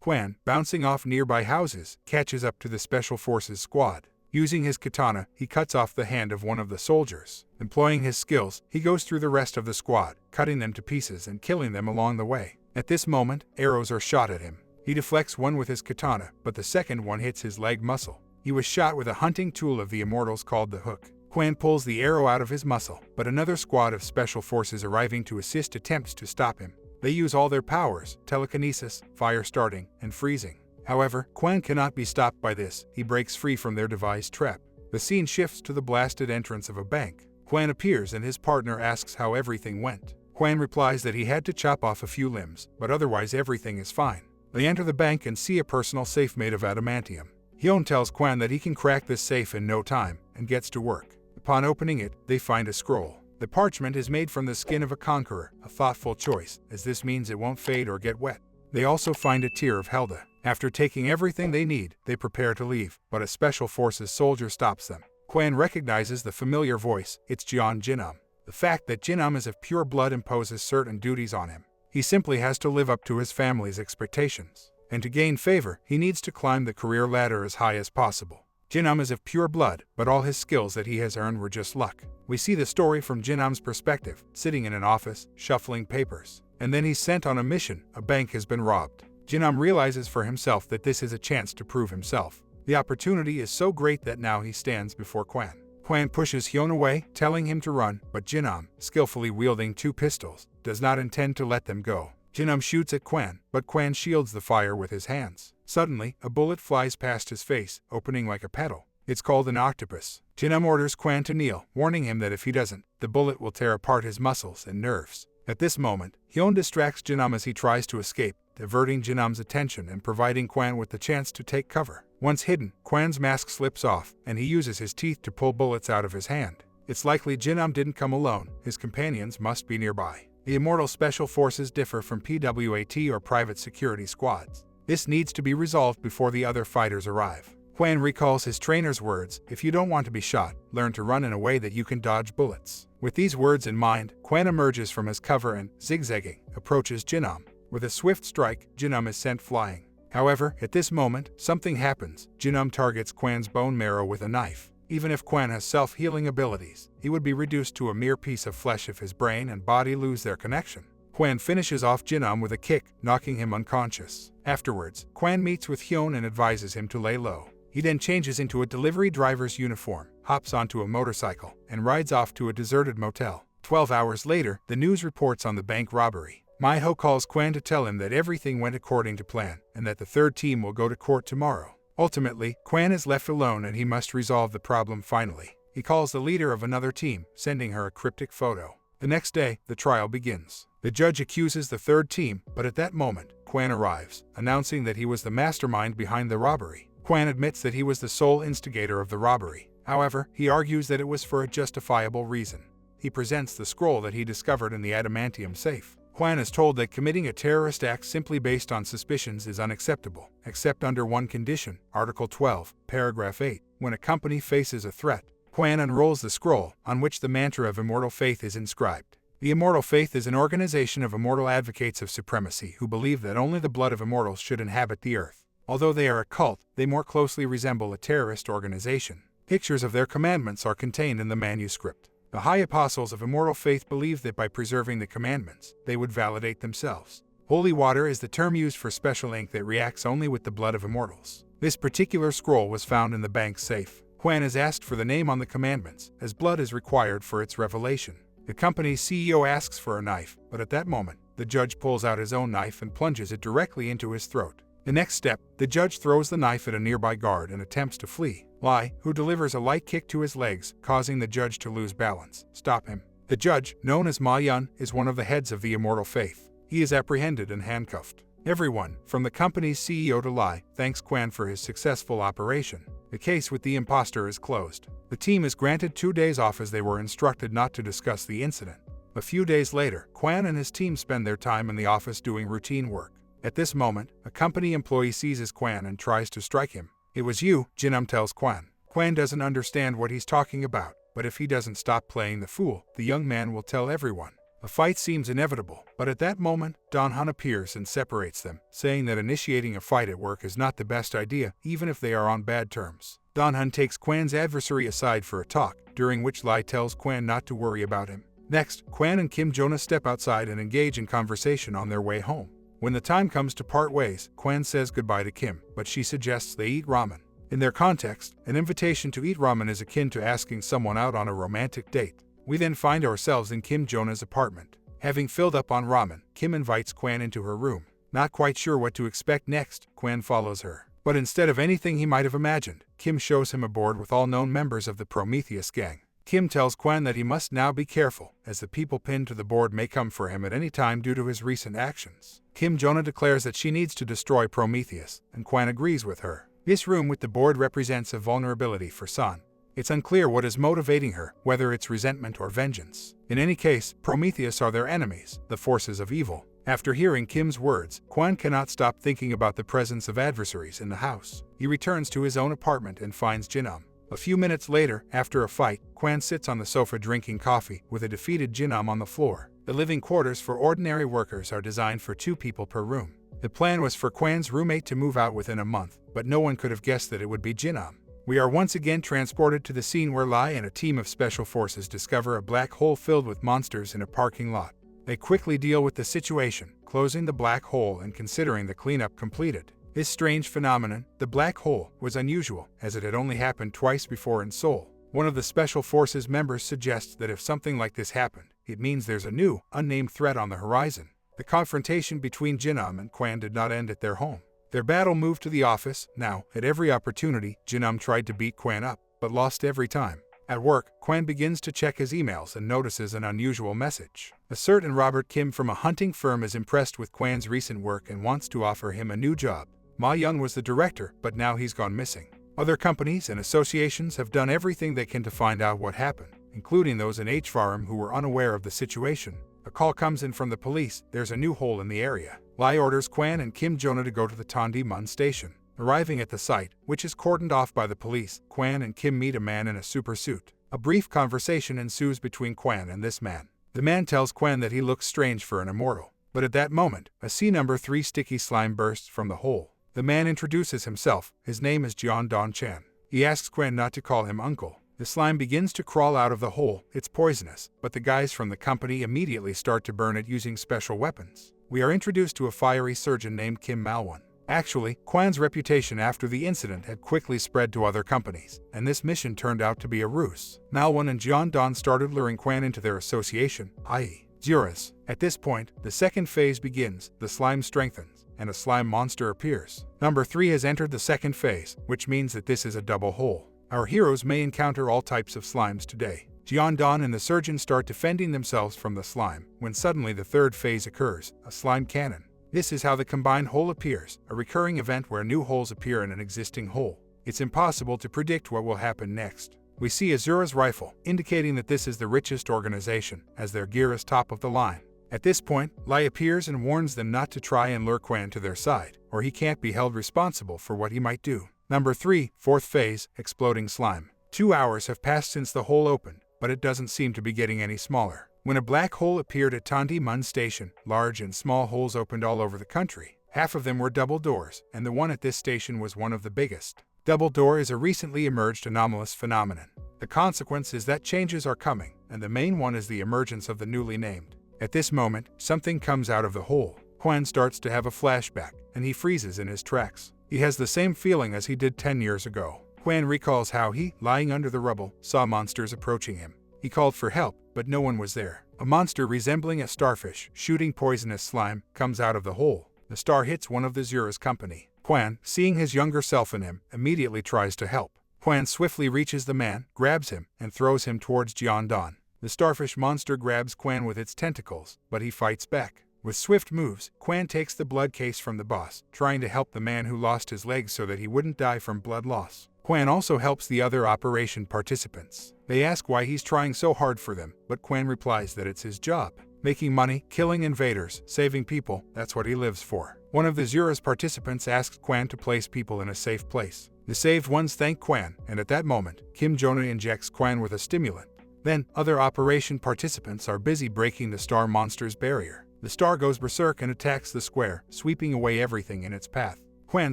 Kwan, bouncing off nearby houses, catches up to the Special Forces squad. Using his katana, he cuts off the hand of one of the soldiers. Employing his skills, he goes through the rest of the squad, cutting them to pieces and killing them along the way. At this moment, arrows are shot at him. He deflects one with his katana, but the second one hits his leg muscle. He was shot with a hunting tool of the Immortals called the hook. Kwan pulls the arrow out of his muscle, but another squad of special forces arriving to assist attempts to stop him. They use all their powers, telekinesis, fire starting, and freezing. However, Kwan cannot be stopped by this. He breaks free from their devised trap. The scene shifts to the blasted entrance of a bank. Kwan appears and his partner asks how everything went. Kwan replies that he had to chop off a few limbs, but otherwise everything is fine. They enter the bank and see a personal safe made of adamantium. Hyun tells Kwan that he can crack this safe in no time, and gets to work. Upon opening it, they find a scroll. The parchment is made from the skin of a conqueror, a thoughtful choice, as this means it won't fade or get wet. They also find a tear of Helda. After taking everything they need, they prepare to leave, but a Special Forces soldier stops them. Kwan recognizes the familiar voice. It's Jeon Jinnam. The fact that Jinnam is of pure blood imposes certain duties on him. He simply has to live up to his family's expectations. And to gain favor, he needs to climb the career ladder as high as possible. Jinnam is of pure blood, but all his skills that he has earned were just luck. We see the story from Jinnam's perspective, sitting in an office, shuffling papers. And then he's sent on a mission. A bank has been robbed. Jinnam realizes for himself that this is a chance to prove himself. The opportunity is so great that now he stands before Kwan. Kwan pushes Hyun away, telling him to run, but Jinnam, skillfully wielding 2 pistols, does not intend to let them go. Jinnam shoots at Kwan, but Kwan shields the fire with his hands. Suddenly, a bullet flies past his face, opening like a petal. It's called an octopus. Jinnam orders Kwan to kneel, warning him that if he doesn't, the bullet will tear apart his muscles and nerves. At this moment, Hyun distracts Jinnam as he tries to escape, diverting Jinnam's attention and providing Kwan with the chance to take cover. Once hidden, Kwan's mask slips off, and he uses his teeth to pull bullets out of his hand. It's likely Jinnam didn't come alone. His companions must be nearby. The Immortal Special Forces differ from PWAT or private security squads. This needs to be resolved before the other fighters arrive. Kwan recalls his trainer's words, "If you don't want to be shot, learn to run in a way that you can dodge bullets." With these words in mind, Kwan emerges from his cover and, zigzagging, approaches Jinnam. With a swift strike, Jinnam is sent flying. However, at this moment, something happens. Jinnam targets Kwan's bone marrow with a knife. Even if Kwan has self-healing abilities, he would be reduced to a mere piece of flesh if his brain and body lose their connection. Kwan finishes off Jinnam with a kick, knocking him unconscious. Afterwards, Kwan meets with Hyun and advises him to lay low. He then changes into a delivery driver's uniform, hops onto a motorcycle, and rides off to a deserted motel. 12 hours later, the news reports on the bank robbery. Miho calls Kwan to tell him that everything went according to plan, and that the third team will go to court tomorrow. Ultimately, Kwan is left alone and he must resolve the problem finally. He calls the leader of another team, sending her a cryptic photo. The next day, the trial begins. The judge accuses the third team, but at that moment, Kwan arrives, announcing that he was the mastermind behind the robbery. Kwan admits that he was the sole instigator of the robbery. However, he argues that it was for a justifiable reason. He presents the scroll that he discovered in the adamantium safe. Kwan is told that committing a terrorist act simply based on suspicions is unacceptable, except under one condition, Article 12, Paragraph 8, when a company faces a threat. Kwan unrolls the scroll, on which the mantra of Immortal Faith is inscribed. The Immortal Faith is an organization of immortal advocates of supremacy who believe that only the blood of immortals should inhabit the earth. Although they are a cult, they more closely resemble a terrorist organization. Pictures of their commandments are contained in the manuscript. The high apostles of Immortal Faith believe that by preserving the commandments, they would validate themselves. Holy water is the term used for special ink that reacts only with the blood of immortals. This particular scroll was found in the bank's safe. Kwan is asked for the name on the commandments, as blood is required for its revelation. The company's CEO asks for a knife, but at that moment, the judge pulls out his own knife and plunges it directly into his throat. The next step, the judge throws the knife at a nearby guard and attempts to flee. Lai, who delivers a light kick to his legs, causing the judge to lose balance. Stop him. The judge, known as Ma Yun, is one of the heads of the Immortal Faith. He is apprehended and handcuffed. Everyone, from the company's CEO to Lai, thanks Kwan for his successful operation. The case with the imposter is closed. The team is granted 2 days off as they were instructed not to discuss the incident. A few days later, Kwan and his team spend their time in the office doing routine work. At this moment, a company employee seizes Kwan and tries to strike him. "It was you," Jinnam tells Kwan. Kwan doesn't understand what he's talking about, but if he doesn't stop playing the fool, the young man will tell everyone. A fight seems inevitable, but at that moment, Don-hun appears and separates them, saying that initiating a fight at work is not the best idea, even if they are on bad terms. Don-hun takes Kwan's adversary aside for a talk, during which Ly tells Kwan not to worry about him. Next, Kwan and Kim Jonah step outside and engage in conversation on their way home. When the time comes to part ways, Kwan says goodbye to Kim, but she suggests they eat ramen. In their context, an invitation to eat ramen is akin to asking someone out on a romantic date. We then find ourselves in Kim Jonah's apartment. Having filled up on ramen, Kim invites Kwan into her room. Not quite sure what to expect next, Kwan follows her. But instead of anything he might have imagined, Kim shows him a board with all known members of the Prometheus gang. Kim tells Kwan that he must now be careful, as the people pinned to the board may come for him at any time due to his recent actions. Kim Jonah declares that she needs to destroy Prometheus, and Kwan agrees with her. This room with the board represents a vulnerability for San. It's unclear what is motivating her, whether it's resentment or vengeance. In any case, Prometheus are their enemies, the forces of evil. After hearing Kim's words, Kwan cannot stop thinking about the presence of adversaries in the house. He returns to his own apartment and finds Jinam. A few minutes later, after a fight, Kwan sits on the sofa drinking coffee, with a defeated Jinam on the floor. The living quarters for ordinary workers are designed for 2 people per room. The plan was for Kwan's roommate to move out within a month, but no one could have guessed that it would be Jinam. We are once again transported to the scene where Ly and a team of special forces discover a black hole filled with monsters in a parking lot. They quickly deal with the situation, closing the black hole and considering the cleanup completed. This strange phenomenon, the black hole, was unusual, as it had only happened twice before in Seoul. One of the Special Forces members suggests that if something like this happened, it means there's a new, unnamed threat on the horizon. The confrontation between Jinam and Kwan did not end at their home. Their battle moved to the office. Now, at every opportunity, Jinam tried to beat Kwan up, but lost every time. At work, Kwan begins to check his emails and notices an unusual message. A certain Robert Kim from a hunting firm is impressed with Kwan's recent work and wants to offer him a new job. Ma Young was the director, but now he's gone missing. Other companies and associations have done everything they can to find out what happened, including those in H-Farm who were unaware of the situation. A call comes in from the police. There's a new hole in the area. Ly orders Kwan and Kim Jonah to go to the Tandi-mun station. Arriving at the site, which is cordoned off by the police, Kwan and Kim meet a man in a super suit. A brief conversation ensues between Kwan and this man. The man tells Kwan that he looks strange for an immortal. But at that moment, a C-3 sticky slime bursts from the hole. The man introduces himself. His name is Jeon Don-chan. He asks Kwan not to call him uncle. The slime begins to crawl out of the hole. It's poisonous, but the guys from the company immediately start to burn it using special weapons. We are introduced to a fiery surgeon named Kim Malwon. Actually, Kwan's reputation after the incident had quickly spread to other companies, and this mission turned out to be a ruse. Malwon and Jeon Don started luring Kwan into their association, i.e., Zeros. At this point, the second phase begins. The slime strengthens, and a slime monster appears. Number 3 has entered the second phase, which means that this is a double hole. Our heroes may encounter all types of slimes today. Jeon Don and the surgeon start defending themselves from the slime, when suddenly the third phase occurs, a slime cannon. This is how the combined hole appears, a recurring event where new holes appear in an existing hole. It's impossible to predict what will happen next. We see Azura's rifle, indicating that this is the richest organization, as their gear is top of the line. At this point, Ly appears and warns them not to try and lure Kwan to their side, or he can't be held responsible for what he might do. Number 3, fourth phase, exploding slime. 2 hours have passed since the hole opened, but it doesn't seem to be getting any smaller. When a black hole appeared at Tandi-mun Station, large and small holes opened all over the country. Half of them were double doors, and the one at this station was one of the biggest. Double door is a recently emerged anomalous phenomenon. The consequence is that changes are coming, and the main one is the emergence of the newly named. At this moment, something comes out of the hole. Kwan starts to have a flashback, and he freezes in his tracks. He has the same feeling as he did 10 years ago. Kwan recalls how he, lying under the rubble, saw monsters approaching him. He called for help, but no one was there. A monster resembling a starfish, shooting poisonous slime, comes out of the hole. The star hits one of the Zura's company. Kwan, seeing his younger self in him, immediately tries to help. Kwan swiftly reaches the man, grabs him, and throws him towards Jeon Don. The starfish monster grabs Kwan with its tentacles, but he fights back. With swift moves, Kwan takes the blood case from the boss, trying to help the man who lost his legs so that he wouldn't die from blood loss. Kwan also helps the other operation participants. They ask why he's trying so hard for them, but Kwan replies that it's his job. Making money, killing invaders, saving people, that's what he lives for. One of the Zura's participants asks Kwan to place people in a safe place. The saved ones thank Kwan, and at that moment, Kim Jonah injects Kwan with a stimulant. Then, other operation participants are busy breaking the star monster's barrier. The star goes berserk and attacks the square, sweeping away everything in its path. Quan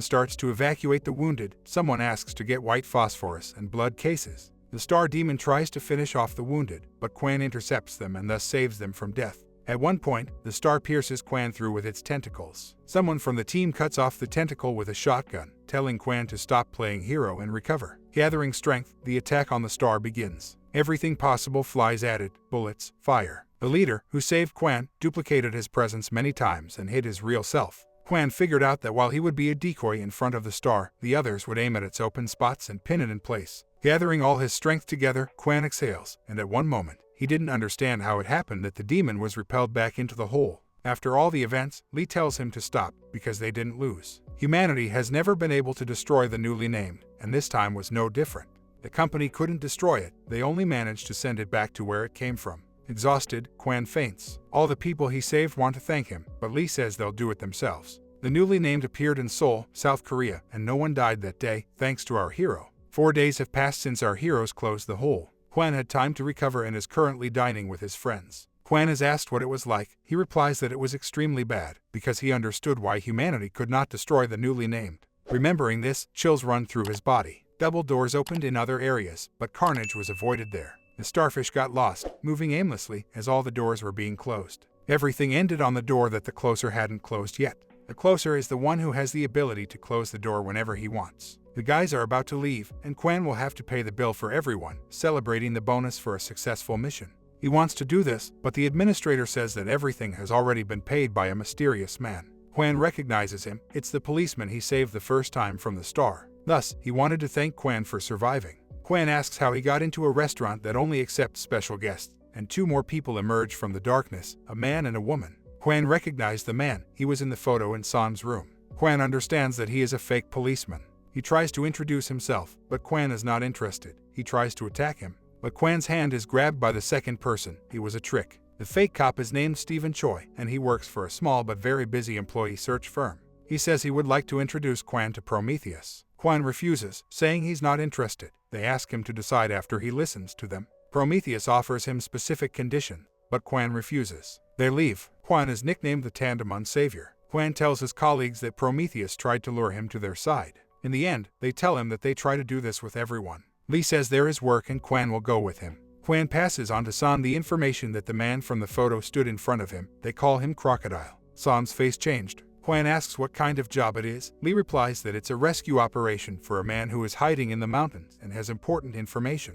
starts to evacuate the wounded. Someone asks to get white phosphorus and blood cases. The star demon tries to finish off the wounded, but Quan intercepts them and thus saves them from death. At one point, the star pierces Quan through with its tentacles. Someone from the team cuts off the tentacle with a shotgun, telling Quan to stop playing hero and recover. Gathering strength, the attack on the star begins. Everything possible flies at it: bullets, fire. The leader, who saved Quan, duplicated his presence many times and hid his real self. Quan figured out that while he would be a decoy in front of the star, the others would aim at its open spots and pin it in place. Gathering all his strength together, Quan exhales, and at one moment, he didn't understand how it happened that the demon was repelled back into the hole. After all the events, Lee tells him to stop, because they didn't lose. Humanity has never been able to destroy the newly named, and this time was no different. The company couldn't destroy it, they only managed to send it back to where it came from. Exhausted, Quan faints. All the people he saved want to thank him, but Lee says they'll do it themselves. The newly named appeared in Seoul, South Korea, and no one died that day, thanks to our hero. 4 days have passed since our heroes closed the hole. Quan had time to recover and is currently dining with his friends. Quan is asked what it was like. He replies that it was extremely bad, because he understood why humanity could not destroy the newly named. Remembering this, chills run through his body. Double doors opened in other areas, but carnage was avoided there. The starfish got lost, moving aimlessly as all the doors were being closed. Everything ended on the door that the closer hadn't closed yet. The closer is the one who has the ability to close the door whenever he wants. The guys are about to leave, and Quan will have to pay the bill for everyone, celebrating the bonus for a successful mission. He wants to do this, but the administrator says that everything has already been paid by a mysterious man. Quan recognizes him. It's the policeman he saved the first time from the star. Thus, he wanted to thank Quan for surviving. Quan asks how he got into a restaurant that only accepts special guests, and 2 more people emerge from the darkness, a man and a woman. Quan recognized the man. He was in the photo in San's room. Quan understands that he is a fake policeman. He tries to introduce himself, but Quan is not interested. He tries to attack him, but Quan's hand is grabbed by the second person. He was a trick. The fake cop is named Stephen Choi, and he works for a small but very busy employee search firm. He says he would like to introduce Quan to Prometheus. Quan refuses, saying he's not interested. They ask him to decide after he listens to them. Prometheus offers him specific conditions, but Quan refuses. They leave. Quan is nicknamed the Tandemon Savior. Quan tells his colleagues that Prometheus tried to lure him to their side. In the end, they tell him that they try to do this with everyone. Lee says there is work and Quan will go with him. Quan passes on to San the information that the man from the photo stood in front of him. They call him Crocodile. San's face changed. Quan asks what kind of job it is. Lee replies that it's a rescue operation for a man who is hiding in the mountains and has important information.